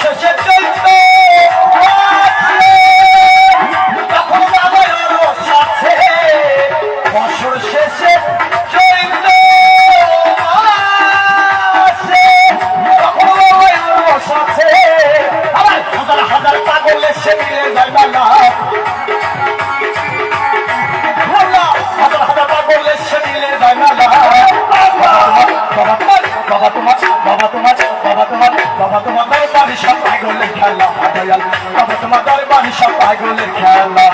শেষে চৈত্র তখন বাবার রস আছে, বছর শেষে চৈত্র তখন বাবার রস আছে। আবার হাজার হাজার পাগল এসে মিলে যায় না, হাজার হাজার পাগল এসে মিলে যায় না। বাবা তোমার দরবারে সব পাগলের খেলা, বাবা তোমার দরবারে সব পাগলের খেলা।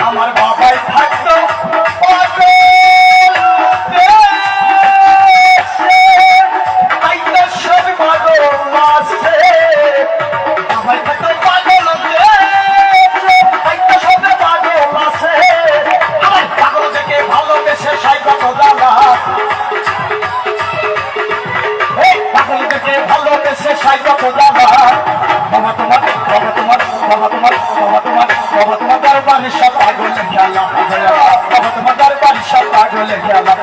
আমার বাবাই থাকতো ভালোবেসে সাইবা বাবা তোমার দরবারে সব পাগলের খেলা, বাবা তোমার দরবারে সব পাগলের খেলা।